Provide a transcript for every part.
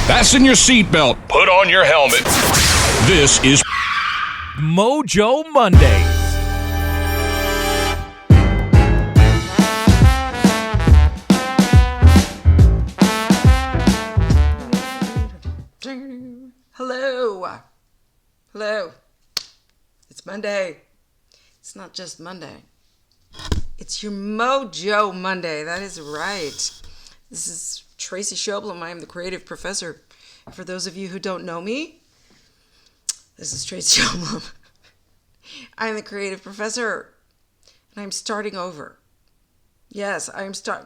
Fasten your seatbelt. Put on your helmet. This is Mojo Mondays. Hello. It's Monday. It's not just Monday. It's your Mojo Monday. That is right. This is Traci Schoblum. I am the creative professor. For those of you who don't know me, this is Traci Schoblum. I am the creative professor, and I'm starting over. Yes,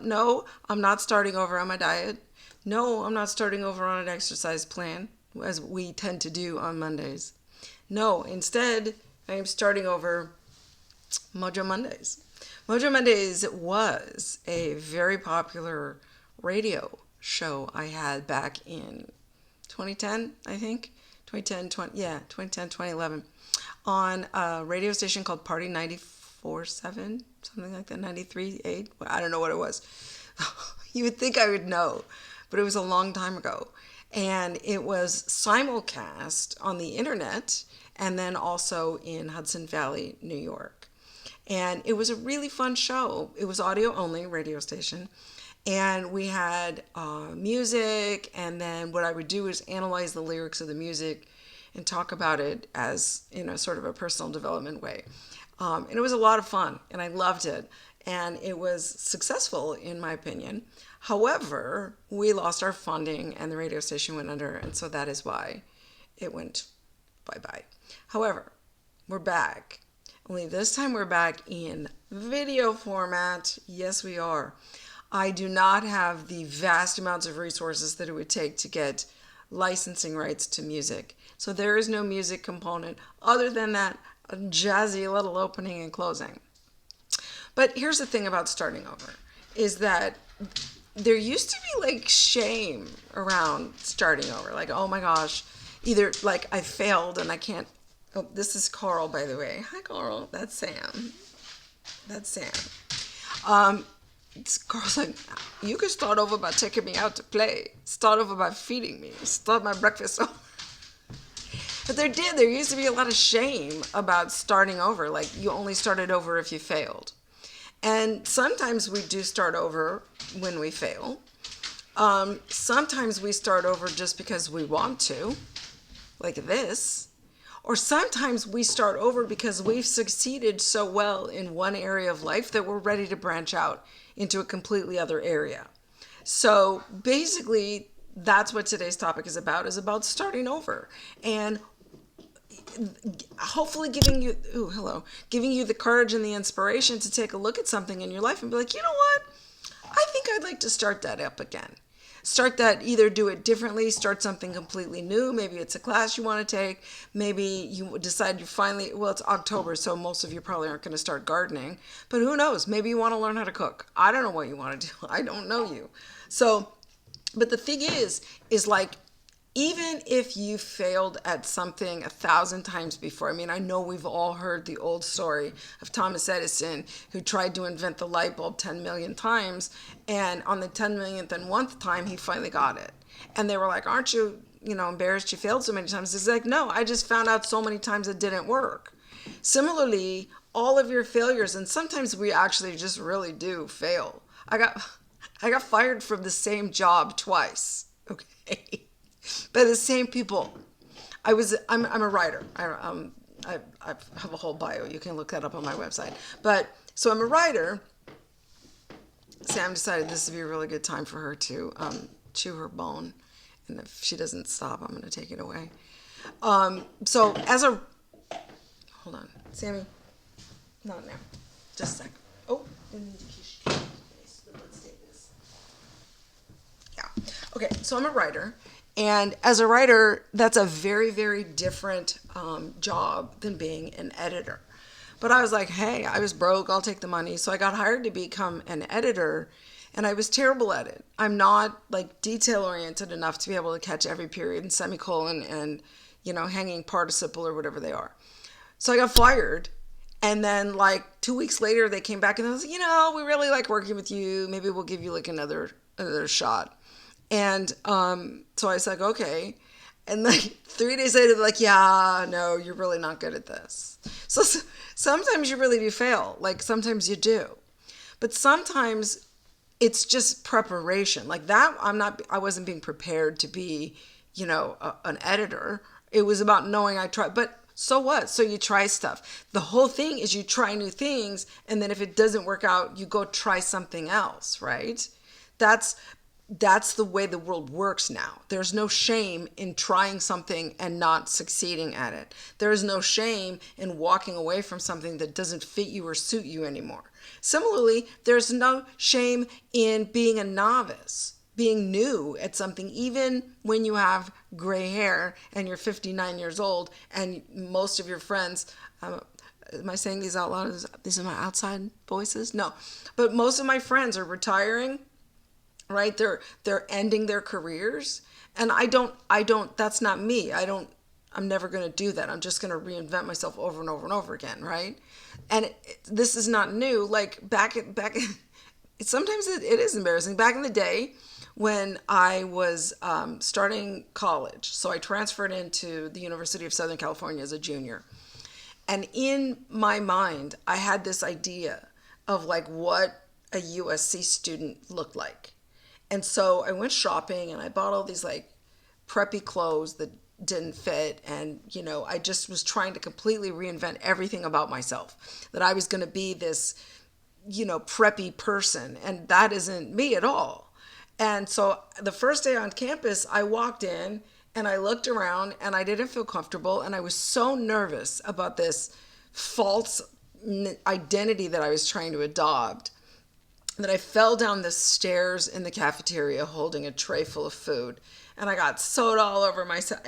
No, I'm not starting over on my diet. No, I'm not starting over on an exercise plan, as we tend to do on Mondays. No, instead, I am starting over Mojo Mondays. Mojo Mondays was a very popular radio show I had back in 2010, I think. 2011. On a radio station called Party 94.7, something like that, 93.8. I don't know what it was. You would think I would know, but it was a long time ago. And it was simulcast on the internet and then also in Hudson Valley, New York. And it was a really fun show. It was audio only, radio station. And we had music, and then what I would do is analyze the lyrics of the music and talk about it as, sort of a personal development way. And it was a lot of fun, and I loved it. And it was successful, in my opinion. However, we lost our funding, and the radio station went under, and so that is why it went bye-bye. However, we're back. Only this time we're back in video format. Yes, we are. I do not have the vast amounts of resources that it would take to get licensing rights to music. So there is no music component other than that jazzy little opening and closing. But here's the thing about starting over, is that there used to be like shame around starting over. Like, oh my gosh, either like I failed and I can't. Oh, this is Carl, by the way. Hi, Carl. That's Sam. Carl's like, you could start over by taking me out to play. Start over by feeding me. Start my breakfast over. But there used to be a lot of shame about starting over. Like, you only started over if you failed. And sometimes we do start over when we fail. Sometimes we start over just because we want to, like this. Or sometimes we start over because we've succeeded so well in one area of life that we're ready to branch out into a completely other area. So basically, that's what today's topic is about starting over. And hopefully giving you the courage and the inspiration to take a look at something in your life and be like, you know what? I think I'd like to start that up again. Start that, either do it differently, start something completely new. Maybe it's a class you want to take. Maybe you decide it's October, so most of you probably aren't going to start gardening. But who knows? Maybe you want to learn how to cook. I don't know what you want to do. I don't know you. So, but the thing is like, even if you failed at something 1,000 times before, I know we've all heard the old story of Thomas Edison, who tried to invent the light bulb 10 million times, and on the 10 millionth and 1st time, he finally got it. And they were like, aren't you, embarrassed you failed so many times? It's like, no, I just found out so many times it didn't work. Similarly, all of your failures, and sometimes we actually just really do fail. I got fired from the same job twice, okay? By the same people. I'm a writer. I have a whole bio. You can look that up on my website. But so I'm a writer. Sam decided this would be a really good time for her to chew her bone, and if she doesn't stop, I'm going to take it away. Hold on, Sammy, not now. Just a sec. Oh, let's take this. Yeah. Okay. So I'm a writer. And as a writer, that's a very, very different job than being an editor. But I was like, hey, I was broke. I'll take the money. So I got hired to become an editor, and I was terrible at it. I'm not like detail-oriented enough to be able to catch every period and semicolon and, hanging participle or whatever they are. So I got fired. And then like 2 weeks later, they came back and they was like, we really like working with you. Maybe we'll give you like another shot. And so I was like, okay. And like 3 days later, they're like, yeah, no, you're really not good at this. So sometimes you really do fail. Like sometimes you do. But sometimes it's just preparation. Like that, I wasn't being prepared to be, an editor. It was about knowing I tried. But so what? So you try stuff. The whole thing is you try new things. And then if it doesn't work out, you go try something else, right? That's the way the world works now. There's no shame in trying something and not succeeding at it. There is no shame in walking away from something that doesn't fit you or suit you anymore. Similarly, there's no shame in being a novice, being new at something, even when you have gray hair and you're 59 years old and most of your friends, am I saying these out loud? These are my outside voices? No. But most of my friends are retiring, right? They're ending their careers. And I don't, that's not me. I'm never going to do that. I'm just going to reinvent myself over and over and over again, right? And this is not new. Like sometimes it is embarrassing. Back in the day when I was starting college, so I transferred into the University of Southern California as a junior. And in my mind, I had this idea of like what a USC student looked like. And so I went shopping and I bought all these like preppy clothes that didn't fit. And, I just was trying to completely reinvent everything about myself, that I was going to be this, preppy person. And that isn't me at all. And so the first day on campus, I walked in and I looked around and I didn't feel comfortable. And I was so nervous about this false identity that I was trying to adopt that I fell down the stairs in the cafeteria holding a tray full of food. And I got soda all over myself.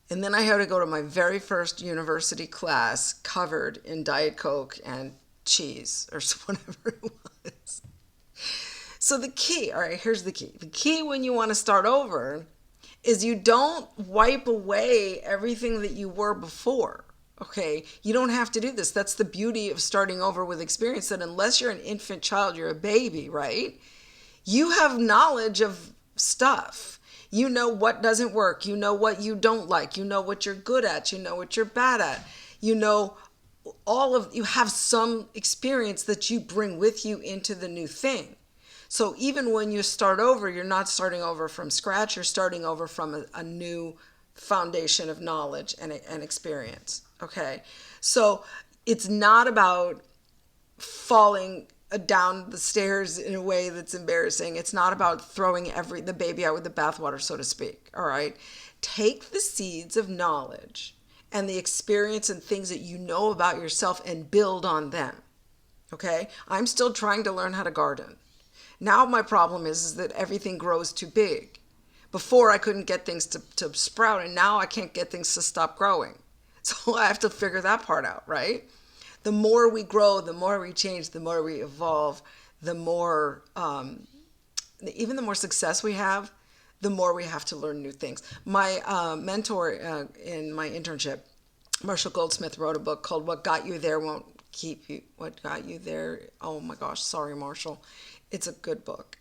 And then I had to go to my very first university class covered in Diet Coke and cheese or whatever it was. So the key, all right, here's the key. The key when you want to start over is you don't wipe away everything that you were before. Okay, you don't have to do this. That's the beauty of starting over with experience, that unless you're an infant child, you're a baby, right? You have knowledge of stuff. You know what doesn't work. You know what you don't like. You know what you're good at. You know what you're bad at. You have some experience that you bring with you into the new thing. So even when you start over, you're not starting over from scratch. You're starting over from a new foundation of knowledge and experience. Okay, so it's not about falling down the stairs in a way that's embarrassing. It's not about throwing the baby out with the bathwater, so to speak. All right, take the seeds of knowledge and the experience and things that you know about yourself and build on them. Okay, I'm still trying to learn how to garden. Now my problem is that everything grows too big. Before I couldn't get things to sprout, and now I can't get things to stop growing. So I have to figure that part out, right? The more we grow, the more we change, the more we evolve, the more, even the more success we have, the more we have to learn new things. My mentor in my internship, Marshall Goldsmith, wrote a book called What Got You There Won't Keep You. What Got You There? Oh my gosh, sorry, Marshall. It's a good book.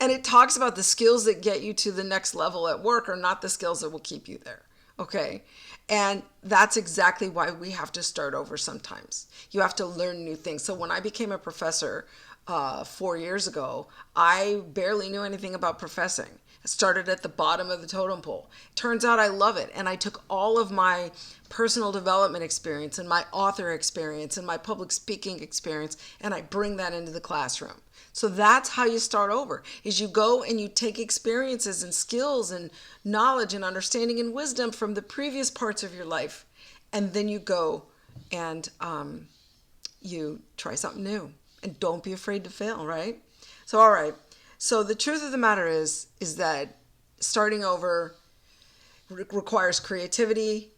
And it talks about the skills that get you to the next level at work are not the skills that will keep you there. Okay. And that's exactly why we have to start over sometimes. You have to learn new things. So when I became a professor 4 years ago, I barely knew anything about professing. I started at the bottom of the totem pole. Turns out I love it. And I took all of my personal development experience and my author experience and my public speaking experience, and I bring that into the classroom. So that's how you start over, is you go and you take experiences and skills and knowledge and understanding and wisdom from the previous parts of your life. And then you go and you try something new. And don't be afraid to fail, right? So, all right. So the truth of the matter is that starting over requires creativity,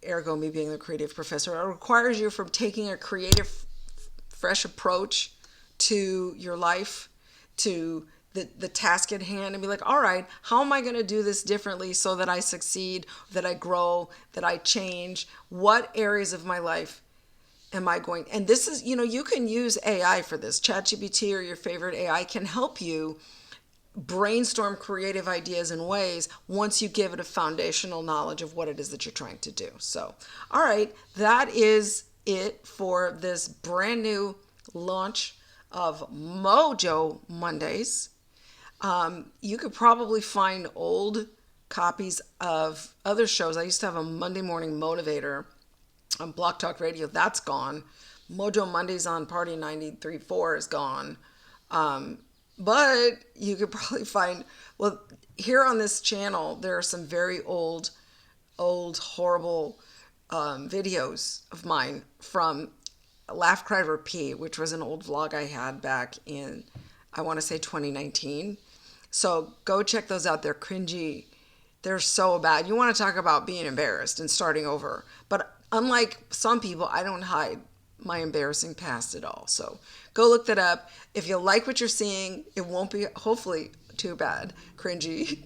ergo me being the creative professor. It requires you from taking a creative, fresh approach to your life, to the task at hand, and be like, all right, how am I going to do this differently so that I succeed, that I grow, that I change? What areas of my life am I going? And this is, you can use AI for this. ChatGPT or your favorite AI can help you brainstorm creative ideas and ways once you give it a foundational knowledge of what it is that you're trying to do. So, all right, that is it for this brand new launch of Mojo Mondays. You could probably find old copies of other shows. I used to have a Monday Morning Motivator on Block Talk Radio. That's gone. Mojo Mondays on Party 93.4 is gone. But you could probably find, well, here on this channel, there are some very old, horrible videos of mine from Laugh, Cry, Repeat, which was an old vlog I had back in, I want to say 2019. So go check those out. They're cringy. They're so bad. You want to talk about being embarrassed and starting over. But unlike some people, I don't hide my embarrassing past at all. So go look that up. If you like what you're seeing, it won't be, hopefully, too bad, cringy.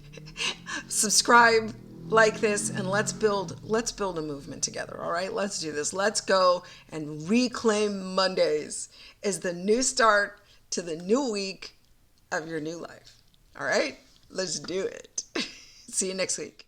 Subscribe, like this, and let's build a movement together. All right, let's do this. Let's go and reclaim Mondays as the new start to the new week of your new life. All right, let's do it. See you next week.